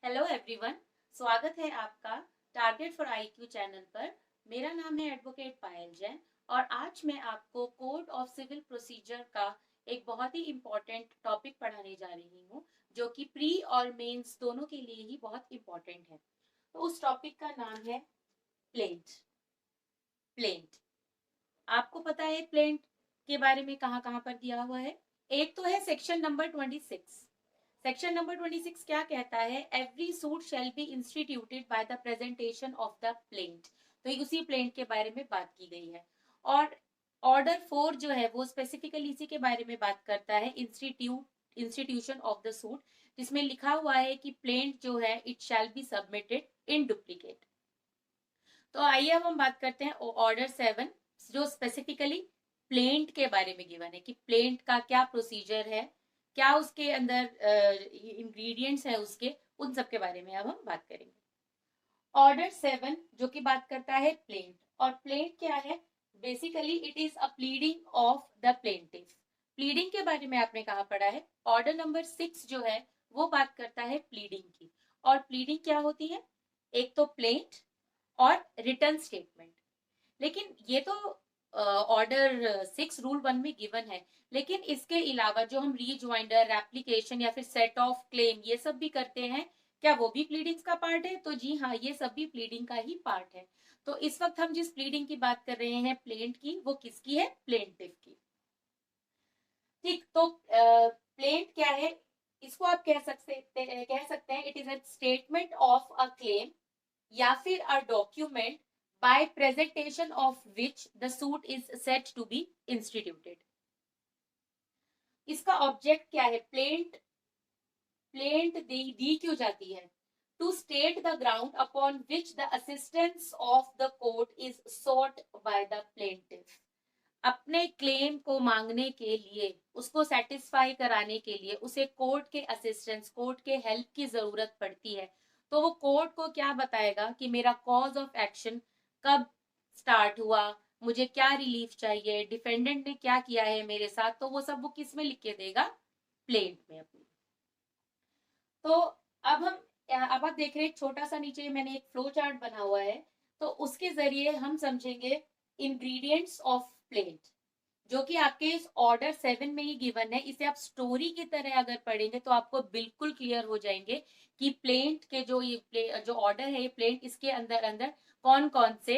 Hello everyone. स्वागत है आपका टारगेट फॉर आईक्यू चैनल पर। मेरा नाम है एडवोकेट पायल जैन और आज मैं आपको कोड ऑफ सिविल प्रोसीजर का एक बहुत ही इम्पोर्टेंट टॉपिक पढ़ाने जा रही हूँ, जो कि प्री और मेंस दोनों के लिए ही बहुत इम्पोर्टेंट है। तो उस टॉपिक का नाम है प्लेंट। प्लेंट आपको पता है प्लेंट के बारे में कहाँ कहाँ पर दिया हुआ है? एक तो है सेक्शन नंबर 26। सेक्शन नंबर 26 क्या कहता है? Every suit shall be instituted by the presentation of the plaint. तो ये उसी प्लेंट के बारे में बात की गई है। और ऑर्डर 4 जो है वो स्पेसिफिकली इसी के बारे में बात करता है, इंस्टीट्यूशन ऑफ द सूट, जिसमें लिखा हुआ है कि प्लेंट जो है it shall be submitted in duplicate. तो आइए अब हम बात करते हैं ऑर्डर 7, जो स्पेसिफिकली प्लेंट के बारे में गिवन है कि प्लेंट का क्या प्रोसीजर है, क्या उसके अंदर इंग्रेडिएंट्स है उसके, उन सब के बारे में अब हम बात करेंगे। ऑर्डर 7 जो कि बात करता है प्लेंट, और प्लेंट क्या है? Basically it is a pleading of the plaintiff. Pleading के बारे में आपने कहा पढ़ा है। ऑर्डर नंबर 6 जो है वो बात करता है प्लीडिंग की। और प्लीडिंग क्या होती है? एक तो प्लेंट और रिटर्न स्टेटमेंट। लेकिन ये तो ऑर्डर 6 रूल 1 में गिवन है, लेकिन इसके अलावा जो हम रीजॉइंडर, एप्लीकेशन या फिर सेट ऑफ क्लेम ये सब भी करते हैं, क्या वो भी प्लीडिंग्स का पार्ट है? तो जी हाँ, ये सब भी प्लीडिंग का ही पार्ट है। तो इस वक्त हम जिस प्लीडिंग की बात कर रहे हैं प्लेंट की, वो किसकी है? प्लेंटिफ की। ठीक, तो प्लेंट क्या है? इसको आप कह सकते हैं it is a statement of a claim या फिर a document by presentation of which the suit is set to be instituted. इसका ऑब्जेक्ट क्या है? प्लेंट प्लेंट दी क्यों जाती है? To state the ground upon which the assistance of the court is sought by the plaintiff. अपने claim को मांगने के लिए, उसको सेटिस्फाई कराने के लिए उसे कोर्ट के असिस्टेंस, कोर्ट के हेल्प की जरूरत पड़ती है। तो वो कोर्ट को क्या बताएगा कि मेरा कॉज ऑफ एक्शन कब स्टार्ट हुआ, मुझे क्या रिलीफ चाहिए, डिफेंडेंट ने क्या किया है मेरे साथ, तो वो सब वो किस में लिख के देगा? प्लेंट में अपनी। तो अब आप देख रहे हैं छोटा सा नीचे मैंने एक फ्लो चार्ट बना हुआ है, तो उसके जरिए हम समझेंगे इंग्रेडिएंट्स ऑफ प्लेंट, जो कि आपके इस ऑर्डर 7 में ही गिवन है। इसे आप स्टोरी की तरह अगर पढ़ेंगे तो आपको बिल्कुल क्लियर हो जाएंगे कि प्लेंट के जो ऑर्डर है, ये प्लेंट, इसके अंदर अंदर कौन कौन से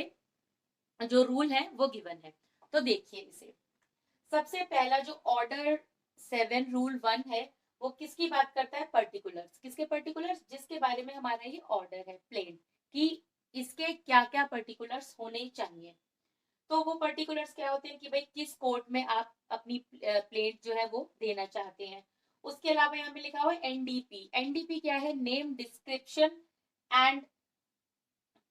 जो रूल है वो गिवन है। तो देखिए इसे, सबसे पहला जो ऑर्डर 7 रूल 1 है, वो किसकी बात करता है? पर्टिकुलर्स। किसके पर्टिकुलर्स? जिसके बारे में हमारा ये ऑर्डर है प्लेंट, कि इसके क्या क्या पर्टिकुलर्स होने चाहिए। तो वो पर्टिकुलर्स क्या होते हैं कि भाई किस कोर्ट में आप अपनी प्लेट जो है वो देना चाहते हैं। उसके अलावा यहाँ पे लिखा हुआ है एनडीपी। एनडीपी क्या है? Name, description and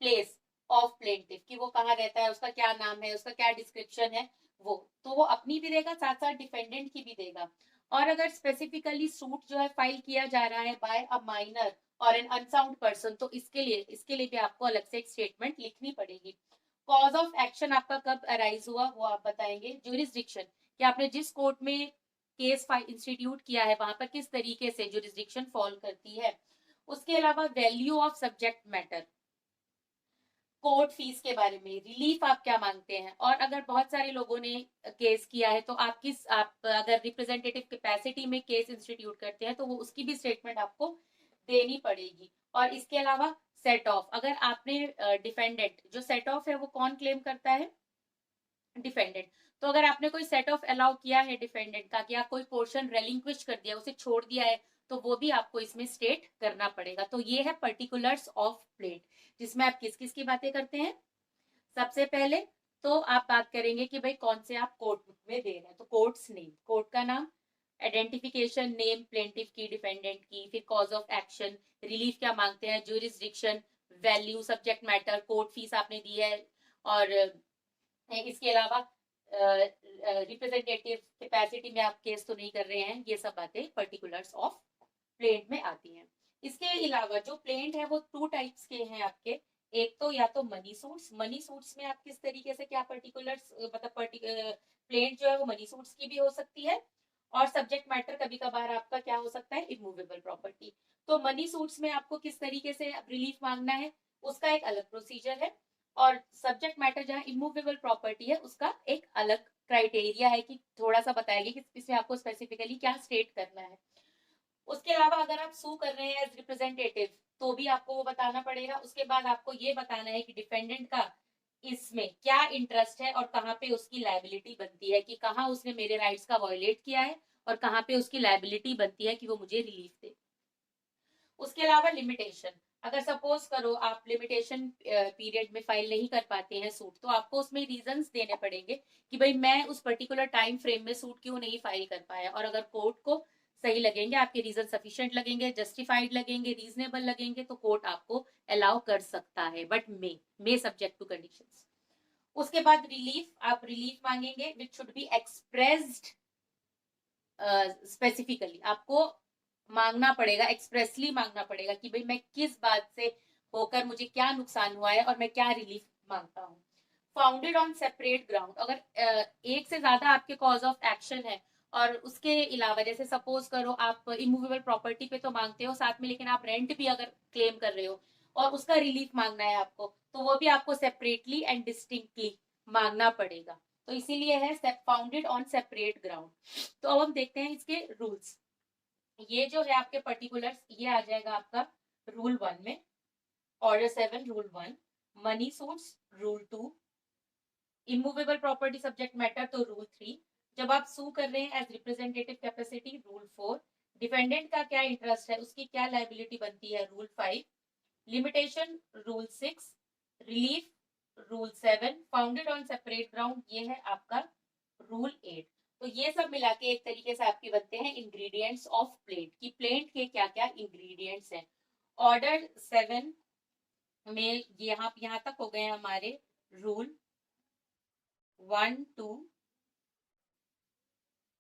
place of plaintiff, कि वो कहाँ रहता है, उसका क्या नाम है, उसका क्या डिस्क्रिप्शन है। वो तो वो अपनी भी देगा, साथ साथ डिफेंडेंट की भी देगा। और अगर स्पेसिफिकली सूट जो है फाइल किया जा रहा है बाय अ माइनर और एन अनसाउंड पर्सन, तो इसके लिए भी आपको अलग से एक स्टेटमेंट लिखनी पड़ेगी। कॉज ऑफ एक्शन आपका कब अराइज हुआ वो आप बताएंगे। ज्यूरिसडिक्शन, कि आपने जिस कोर्ट में केस इंस्टीट्यूट किया है वहां पर किस तरीके से ज्यूरिसडिक्शन फॉल करती है। उसके अलावा value of subject matter, court fees के बारे में, रिलीफ आप क्या मांगते हैं, और अगर बहुत सारे लोगों ने केस किया है तो आप अगर रिप्रेजेंटेटिव कैपेसिटी में केस इंस्टीट्यूट करते हैं तो वो उसकी भी स्टेटमेंट आपको देनी पड़ेगी। और इसके अलावा सेट ऑफ, अगर आपने डिफेंडेंट, जो सेट ऑफ है वो कौन क्लेम करता है? डिफेंडेंट। तो अगर आपने कोई सेट ऑफ अलाउ किया है डिफेंडेंट का, कि आप कोई पोर्शन रेलिंक्विश कर दिया, उसे छोड़ दिया है, तो वो भी आपको इसमें स्टेट करना पड़ेगा। तो ये है पर्टिकुलर्स ऑफ प्लेट, जिसमें आप किस किस की बातें करते हैं। सबसे पहले तो आप बात करेंगे कि भाई कौन से आप कोर्ट में दे रहे हैं, तो कोर्ट्स नेम, कोर्ट का नाम, आइडेंटिफिकेशन, नेम प्लेंटिफ की, डिफेंडेंट की, फिर कॉज ऑफ एक्शन, रिलीफ क्या मांगते हैं, jurisdiction, value, subject matter, court fees आपने दी है, और इसके अलावा रिप्रेजेंटेटिव कैपेसिटी में आप केस तो नहीं कर रहे हैं। ये सब बातें पर्टिकुलर्स ऑफ प्लेंट में आती हैं। इसके अलावा जो प्लेंट है वो 2 टाइप्स के हैं आपके। एक तो या तो मनी सूट्स, मनी सूट्स में आप किस तरीके से क्या पर्टिकुलर्स, मतलब प्लेंट जो है वो मनी सूट्स की भी हो सकती है, और सब्जेक्ट मैटर कभी कभार आपका क्या हो सकता है, इमूवेबल प्रॉपर्टी। तो मनी सूट्स में आपको किस तरीके से रिलीफ मांगना है उसका एक अलग प्रोसीजर है, और सब्जेक्ट मैटर जहां इमूवेबल प्रॉपर्टी है उसका एक अलग क्राइटेरिया है कि थोड़ा सा बताएंगे कि इसमें आपको स्पेसिफिकली क्या स्टेट करना है। उसके अलावा अगर आप सू कर रहे हैं एज रिप्रेजेंटेटिव तो भी आपको वो बताना पड़ेगा। उसके बाद आपको ये बताना है कि डिफेंडेंट का इसमें क्या इंटरेस्ट है और कहाँ पे उसकी लायबिलिटी बनती है, कि कहाँ उसने मेरे राइट्स का वायोलेट किया है और कहाँ पे उसकी लायबिलिटी बनती है कि वो मुझे रिलीफ दे। उसके अलावा लिमिटेशन, अगर सपोज करो आप लिमिटेशन पीरियड में फाइल नहीं कर पाते हैं सूट, तो आपको उसमें रीजंस देने पड़ेंगे कि भाई मैं उस पर्टिकुलर टाइम फ्रेम में सूट क्यों नहीं फाइल कर पाया, और अगर कोर्ट को सही लगेंगे, आपके रीजन सफिशिएंट लगेंगे, जस्टिफाइड लगेंगे, रीजनेबल लगेंगे, तो कोर्ट आपको अलाउ कर सकता है, but may subject to conditions. उसके बाद रिलीफ, आप रिलीफ मांगेंगे which should be expressed specifically, आपको मांगना पड़ेगा, एक्सप्रेसली मांगना पड़ेगा कि भाई मैं किस बात से होकर मुझे क्या नुकसान हुआ है और मैं क्या रिलीफ मांगता हूँ। फाउंडेड ऑन सेपरेट ग्राउंड, अगर एक से ज्यादा आपके कॉज ऑफ एक्शन है और उसके अलावा जैसे सपोज करो आप इमूवेबल प्रॉपर्टी पे तो मांगते हो साथ में, लेकिन आप रेंट भी अगर क्लेम कर रहे हो और उसका रिलीफ मांगना है आपको, तो वो भी आपको सेपरेटली एंड डिस्टिंक्टली मांगना पड़ेगा। तो इसीलिए है फाउंडेड ऑन सेपरेट ग्राउंड। तो अब हम देखते हैं इसके रूल्स। ये जो है आपके पर्टिकुलर्स, ये आ जाएगा आपका रूल 1 में, order 7 rule 1, money suits rule 2, immovable property subject matter तो रूल 3, जब आप सू कर रहे हैं as representative capacity rule 4, defendant का क्या इंटरेस्ट है उसकी क्या लायबिलिटी बनती है rule 5, limitation rule 6, relief rule 7, founded on separate ground ये है आपका रूल 8। तो ये सब मिला के एक तरीके से आपके बनते हैं इंग्रेडिएंट्स ऑफ प्लेंट, की प्लेंट के क्या क्या इंग्रेडिएंट्स हैं। ऑर्डर 7 में यहाँ तक हो गए हमारे रूल 1 2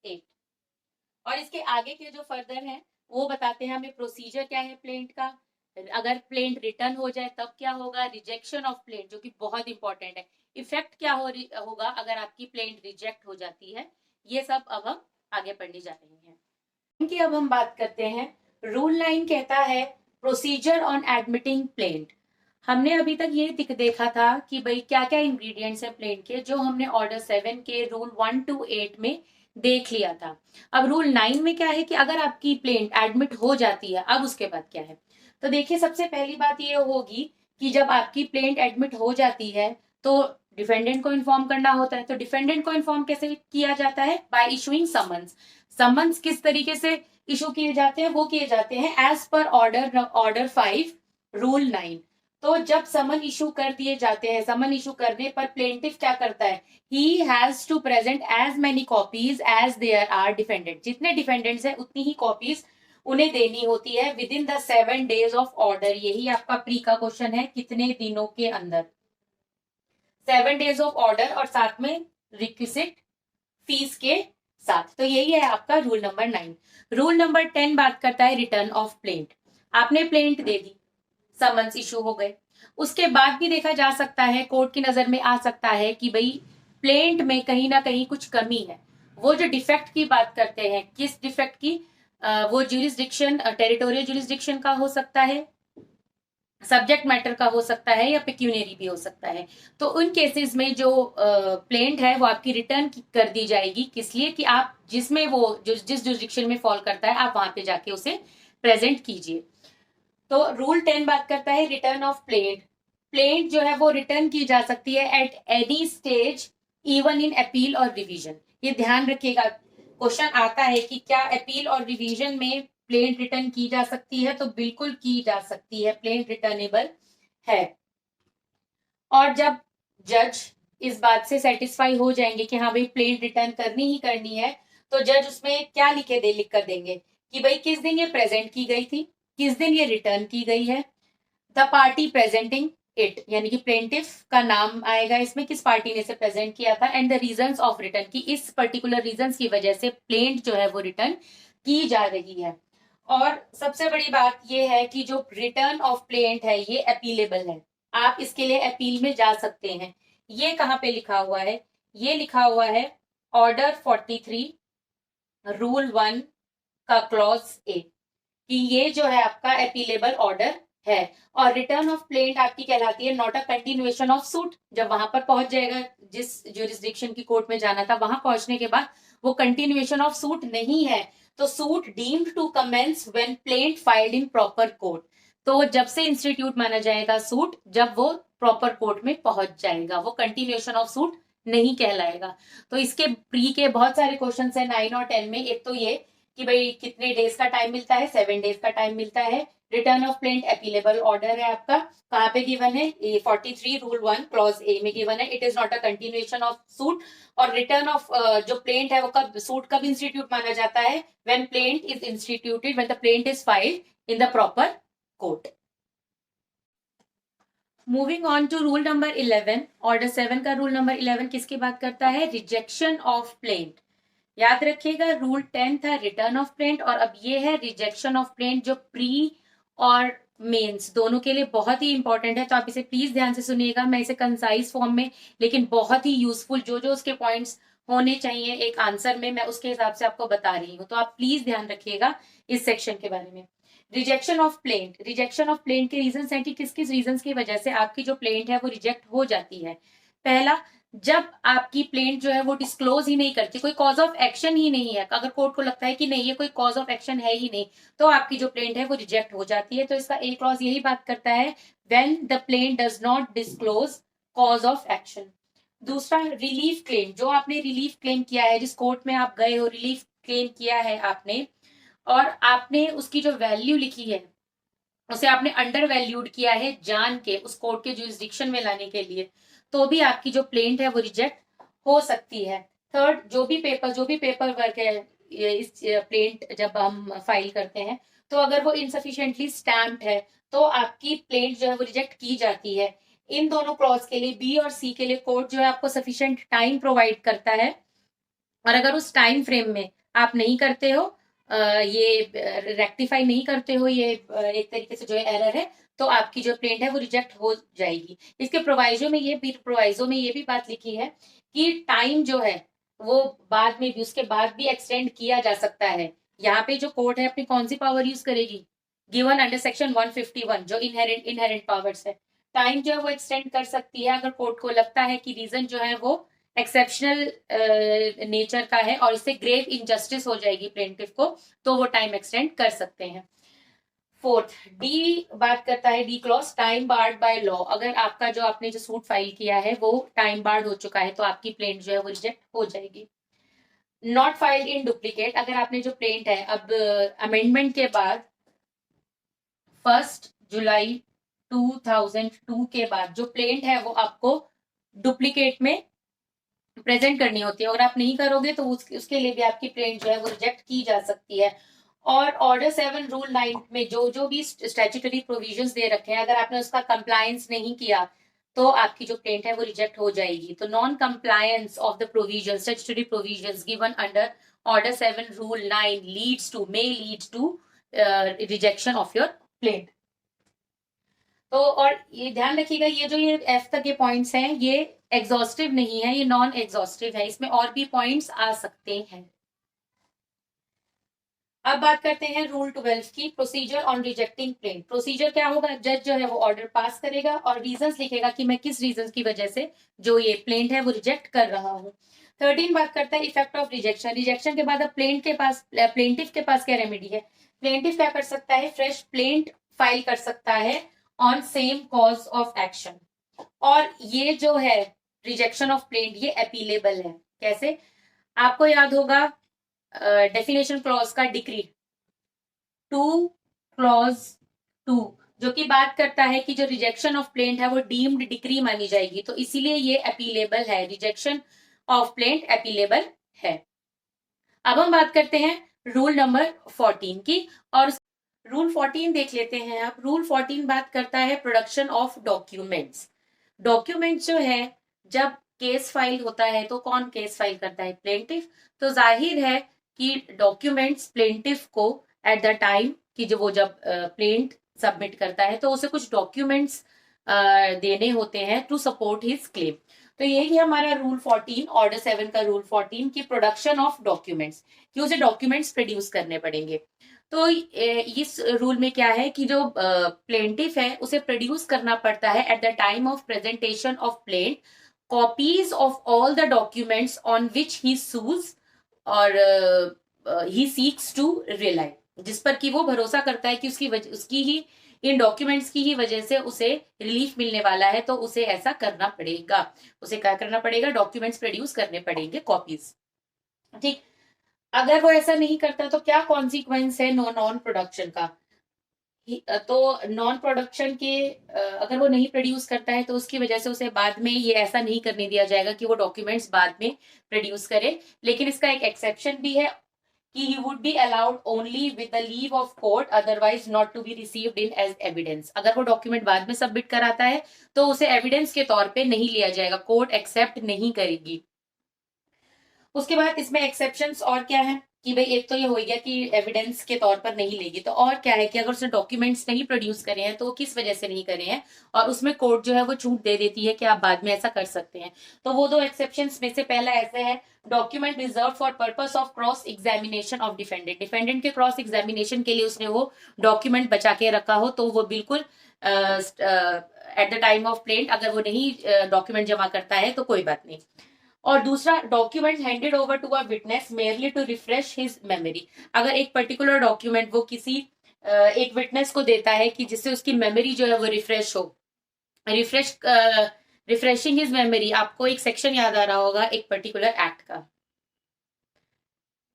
8, और इसके आगे के जो फर्दर हैं वो बताते हैं हमें प्रोसीजर क्या है प्लेंट का, अगर प्लेंट रिटर्न हो जाए तब क्या होगा, रिजेक्शन ऑफ प्लेंट जो कि बहुत इंपॉर्टेंट है, इफेक्ट क्या होगा अगर आपकी प्लेंट रिजेक्ट हो जाती है, ये सब अब हम आगे पढ़ने जा रहे हैं। इनकी अब हम बात करते हैं। रूल 9 कहता है प्रोसीजर ऑन एडमिटिंग प्लेंट। हमने अभी तक ये देखा था कि भाई क्या क्या इंग्रेडिएंट्स है प्लेंट के, जो हमने ऑर्डर 7 के रूल 1 to 8 में देख लिया था। अब रूल 9 में क्या है कि अगर आपकी प्लेंट एडमिट हो जाती है, अब उसके बाद क्या है। तो देखिए सबसे पहली बात ये होगी कि जब आपकी प्लेंट एडमिट हो जाती है तो डिफेंडेंट को इन्फॉर्म करना होता है। तो डिफेंडेंट को इन्फॉर्म कैसे किया जाता है, बाय इशुइंग समन्स। समन्स किस तरीके से इशू किए जाते हैं, वो किए जाते हैं एज पर ऑर्डर 5 रूल 9। तो जब समन इशू कर दिए जाते हैं, समन इशू करने पर प्लेंटिफ क्या करता है, he has to present as many copies as there are defendant, जितने डिफेंडेंट्स हैं उतनी ही कॉपीज उन्हें देनी होती है within the 7 days of order. यही आपका प्री का क्वेश्चन है, कितने दिनों के अंदर, 7 days ऑफ ऑर्डर और साथ में रिक्विजिट फीस के साथ। तो यही है आपका रूल नंबर 9। रूल नंबर 10 बात करता है रिटर्न ऑफ प्लेंट। आपने प्लेंट दे दी, समन्स इशू हो गए, उसके बाद भी देखा जा सकता है, कोर्ट की नजर में आ सकता है कि भाई प्लेंट में कहीं ना कहीं कुछ कमी है। वो जो डिफेक्ट की बात करते हैं, किस डिफेक्ट की, वो ज्यूरिसडिक्शन टेरिटोरियल ज्यूरिसडिक्शन का हो सकता है, सब्जेक्ट मैटर का हो सकता है, या पेक्यूनियरी भी हो सकता है। तो उन केसेस में जो प्लेंट है वो आपकी रिटर्न कर दी जाएगी, किस लिए कि आप जिसमें वो जिस जुरिसडिक्शन में फॉल करता है आप वहां पे जाके उसे प्रेजेंट कीजिए। तो रूल 10 बात करता है रिटर्न ऑफ प्लेंट। प्लेंट जो है वो रिटर्न की जा सकती है at any stage, even in appeal और रिवीजन। ये ध्यान रखिएगा, क्वेश्चन आता है कि क्या अपील और रिवीजन में प्लेंट रिटर्न की जा सकती है, तो बिल्कुल की जा सकती है, प्लेंट रिटर्नेबल है। और जब जज इस बात से सेटिस्फाई हो जाएंगे कि हाँ भाई प्लेंट रिटर्न करनी ही करनी है, तो जज उसमें क्या लिख कर देंगे कि भाई किस दिन ये प्रेजेंट की गई थी, किस दिन ये रिटर्न की गई है, द पार्टी प्रेजेंटिंग इट, यानी कि प्लेंटिफ का नाम आएगा इसमें, किस पार्टी ने इसे प्रेजेंट किया था, and the reasons of return, की इस पर्टिकुलर रीजंस की वजह से प्लेंट जो है वो रिटर्न की जा रही है। और सबसे बड़ी बात ये है कि जो रिटर्न ऑफ प्लेंट है ये अपीलेबल है, आप इसके लिए अपील में जा सकते हैं। ये कहाँ पे लिखा हुआ है, ये लिखा हुआ है ऑर्डर 43 रूल 1 का क्लॉज ए कि ये जो है आपका अपीलेबल ऑर्डर है, और रिटर्न ऑफ प्लेंट आपकी कहलाती है not a continuation of suit. जब वहां पर पहुंच जाएगा, जिस ज्यूरिसडिक्शन की कोर्ट में जाना था, वहां पहुंचने के बाद वो कंटिन्यूएशन ऑफ सूट नहीं है, तो suit deemed to commence when plaint filed in proper court. तो जब से इंस्टीट्यूट माना जाएगा सूट, जब वो प्रॉपर कोर्ट में पहुंच जाएगा, वो कंटिन्यूएशन ऑफ सूट नहीं कहलाएगा। तो इसके प्री के बहुत सारे क्वेश्चन है 9 और 10 में। एक तो ये कि भाई कितने डेज का टाइम मिलता है, 7 डेज का टाइम मिलता है। Return of plaint appealable order है आपका, कहाँ पे गिवन है, 43 रूल 1 क्लॉज ए में गिवन है, it is not a continuation of suit. और रिटर्न ऑफ जो प्लेंट है वो कब, सूट कब इंस्टीट्यूट माना जाता है, when plaint is instituted, when the plaint is filed in the proper court. Moving on to rule number 11, order 7 का रूल नंबर 11 किसकी बात करता है, रिजेक्शन ऑफ प्लेंट। याद रखिएगा रूल 10 था रिटर्न ऑफ प्लेंट, और अब ये है रिजेक्शन ऑफ प्लेंट, जो प्री और मेंस दोनों के लिए बहुत ही इंपॉर्टेंट है। तो आप इसे प्लीज ध्यान से सुनिएगा, मैं इसे कंसाइज फॉर्म में लेकिन बहुत ही यूजफुल, जो जो उसके पॉइंट्स होने चाहिए एक आंसर में, मैं उसके हिसाब से आपको बता रही हूँ। तो आप प्लीज ध्यान रखिएगा इस सेक्शन के बारे में। Rejection of plaint, rejection of plaint के रीजन है कि किस किस रीजन की वजह से आपकी जो प्लेंट है वो रिजेक्ट हो जाती है। पहला, जब आपकी प्लेंट जो है वो डिस्क्लोज ही नहीं करती, कोई कॉज ऑफ एक्शन ही नहीं है, अगर कोर्ट को लगता है कि नहीं ये कोई कॉज ऑफ एक्शन है ही नहीं, तो आपकी जो प्लेंट है वो रिजेक्ट हो जाती है। तो इसका एक क्लॉज यही बात करता है, when the plaint does not disclose cause of action. दूसरा, रिलीफ क्लेम, जो आपने रिलीफ क्लेम किया है, जिस कोर्ट में आप गए हो, रिलीफ क्लेम किया है आपने, और आपने उसकी जो वैल्यू लिखी है उसे आपने अंडर वैल्यूड किया है जान के उस कोर्ट के जुरिस्डिक्शन में लाने के लिए, तो भी आपकी जो प्लेंट है वो रिजेक्ट हो सकती है। थर्ड, जो भी पेपर वर्क है इस प्लेंट जब हम फाइल करते हैं, तो अगर वो इनसफिशिएंटली स्टैम्प्ड है तो आपकी प्लेंट जो है वो रिजेक्ट की जाती है। इन दोनों क्लॉज के लिए, बी और सी के लिए, कोर्ट जो है आपको सफिशिएंट टाइम प्रोवाइड करता है, और अगर उस टाइम फ्रेम में आप नहीं करते हो, ये रेक्टिफाई नहीं करते हो, ये एक तरीके से जो है एरर है, तो आपकी जो प्लेंट है वो रिजेक्ट हो जाएगी। इसके प्रोवाइजो में ये भी बात लिखी है कि टाइम जो है वो बाद में भी, उसके बाद भी एक्सटेंड किया जा सकता है। यहाँ पे जो कोर्ट है अपनी कौन सी पावर यूज करेगी, गिवन अंडर सेक्शन 151 जो इनहेरेंट पावर्स है, टाइम जो है वो एक्सटेंड कर सकती है अगर कोर्ट को लगता है कि रीजन जो है वो एक्सेप्शनल नेचर का है और इससे ग्रेव इनजस्टिस हो जाएगी प्लेंटिफ को, तो वो टाइम एक्सटेंड कर सकते हैं। फोर्थ, डी बात करता है, D clause, time barred by law. अगर आपका जो आपने जो सूट फाइल किया है वो टाइम बार्ड हो चुका है तो आपकी प्लेंट जो है वो रिजेक्ट हो जाएगी। नॉट फाइल्ड इन डुप्लीकेट, अगर आपने जो प्लेंट है अब अमेंडमेंट के बाद 1 जुलाई 2002 के बाद जो प्लेंट है वो आपको डुप्लीकेट में प्रेजेंट करनी होती है, अगर आप नहीं करोगे तो उसके लिए भी आपकी प्लेंट जो है वो रिजेक्ट की जा सकती है। और ऑर्डर 7 रूल 9 में जो जो भी स्टैट्यूटरी प्रोविजंस दे रखे हैं, अगर आपने उसका कंप्लायंस नहीं किया तो आपकी जो प्लेंट है वो रिजेक्ट हो जाएगी। तो non compliance of the provisions, statutory provisions given under order 7 rule 9 may lead to rejection of your plaint. तो और ये ध्यान रखिएगा, ये जो ये एफ तक के पॉइंट्स हैं ये एग्जॉस्टिव नहीं है, ये नॉन एग्जॉस्टिव है, इसमें और भी पॉइंट्स आ सकते हैं। अब बात करते हैं रूल 12 की, procedure on rejecting plaint. Procedure क्या होगा, जज जो है वो ऑर्डर पास करेगा और रीजंस लिखेगा कि मैं किस रीजंस की वजह से जो ये प्लेंट है वो रिजेक्ट कर रहा हूँ। 13 बात करता है इफेक्ट ऑफ रिजेक्शन। रिजेक्शन के बाद अब प्लेंटिफ के पास क्या रेमेडी है, प्लेंटिफ क्या कर सकता है, फ्रेश प्लेंट फाइल कर सकता है on same cause of action. और ये जो है रिजेक्शन ऑफ प्लेंट ये अपीलेबल है। कैसे, आपको याद होगा डेफिनेशन क्लॉज का डिक्री 2 क्लॉज 2 जो कि बात करता है कि जो रिजेक्शन ऑफ प्लेंट है वो डीम्ड डिक्री मानी जाएगी, तो इसीलिए ये अपीलेबल है, रिजेक्शन ऑफ प्लेंट अपीलेबल है। अब हम बात करते हैं रूल नंबर 14 की, और रूल 14 देख लेते हैं। अब रूल 14 बात करता है प्रोडक्शन ऑफ डॉक्यूमेंट्स। डॉक्यूमेंट्स जो है, जब केस फाइल होता है तो कौन केस फाइल करता है, प्लेंटिफ। तो जाहिर है कि डॉक्यूमेंट्स प्लेंटिफ को एट द टाइम कि जो वो जब प्लेंट सबमिट करता है तो उसे कुछ डॉक्यूमेंट्स देने होते हैं टू सपोर्ट हिज क्लेम। तो ये हमारा रूल 14, ऑर्डर 7 का रूल 14 की प्रोडक्शन ऑफ डॉक्यूमेंट्स, कि उसे डॉक्यूमेंट्स प्रोड्यूस करने पड़ेंगे। तो इस रूल में क्या है कि जो प्लेंटिफ है उसे प्रोड्यूस करना पड़ता है at the time of presentation of plaint copies of all the documents on which he sues और ही सीक्स टू रिलाई, जिस पर कि वो भरोसा करता है कि उसकी ही इन डॉक्यूमेंट्स की ही वजह से उसे रिलीफ मिलने वाला है, तो उसे ऐसा करना पड़ेगा। उसे क्या करना पड़ेगा? डॉक्यूमेंट्स प्रोड्यूस करने पड़ेंगे, कॉपीज। ठीक, अगर वो ऐसा नहीं करता तो क्या कॉन्सिक्वेंस है नॉन प्रोडक्शन का? तो नॉन प्रोडक्शन के अगर वो नहीं प्रोड्यूस करता है तो उसकी वजह से उसे बाद में ये ऐसा नहीं करने दिया जाएगा कि वो डॉक्यूमेंट्स बाद में प्रोड्यूस करे। लेकिन इसका एक एक्सेप्शन भी है कि he would be allowed only with the leave of court, otherwise not to be received in as evidence। अगर वो डॉक्यूमेंट बाद में सबमिट कराता है तो उसे एविडेंस के तौर पे नहीं लिया जाएगा, कोर्ट एक्सेप्ट नहीं करेगी। उसके बाद इसमें एक्सेप्शंस और क्या है कि भाई एक तो ये हो गया कि एविडेंस के तौर पर नहीं लेगी, तो और क्या है कि अगर उसने डॉक्यूमेंट्स नहीं प्रोड्यूस करे हैं तो किस वजह से नहीं करे हैं, और उसमें कोर्ट जो है वो छूट दे देती है कि आप बाद में ऐसा कर सकते हैं। तो वो दो एक्सेप्शंस में से पहला ऐसे है, document reserve for purpose of cross examination of defendant. Defendant के क्रॉस एग्जामिनेशन के लिए उसने वो डॉक्यूमेंट बचा के रखा हो तो वो बिल्कुल eight the time of plaint अगर वो नहीं डॉक्यूमेंट जमा करता है तो कोई बात नहीं। और दूसरा, document handed over to a witness merely to refresh his memory. अगर एक पर्टिकुलर डॉक्यूमेंट वो किसी एक विटनेस को देता है कि जिससे उसकी मेमोरी जो है वो रिफ्रेश हो, रिफ्रेशिंग हिज मेमोरी। आपको एक सेक्शन याद आ रहा होगा एक पर्टिकुलर एक्ट का,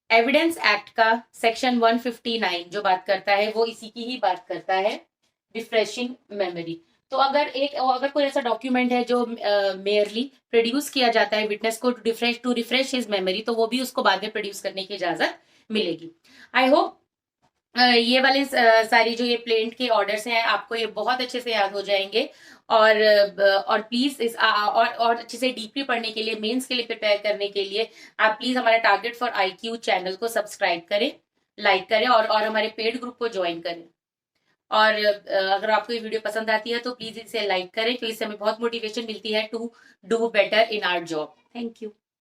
एविडेंस एक्ट का सेक्शन 159 जो बात करता है वो इसी की ही बात करता है, रिफ्रेशिंग मेमोरी। तो अगर कोई ऐसा डॉक्यूमेंट है जो मेयरली प्रोड्यूस किया जाता है विटनेस को टू रिफ्रेश हिज मेमोरी, तो वो भी उसको बाद में प्रोड्यूस करने की इजाजत मिलेगी। आई होप ये वाले सारी जो ये प्लेंट के ऑर्डर्स हैं आपको ये बहुत अच्छे से याद हो जाएंगे। और प्लीज इस और अच्छे से डीपली पढ़ने के लिए, मेंस के लिए प्रिपेयर करने के लिए आप प्लीज हमारे टारगेट फॉर IQ चैनल को सब्सक्राइब करें, लाइक करें और हमारे पेड ग्रुप को ज्वाइन करें। और अगर आपको ये वीडियो पसंद आती है तो प्लीज इसे लाइक करें, क्योंकि इससे हमें बहुत मोटिवेशन मिलती है to do better in our job. Thank you.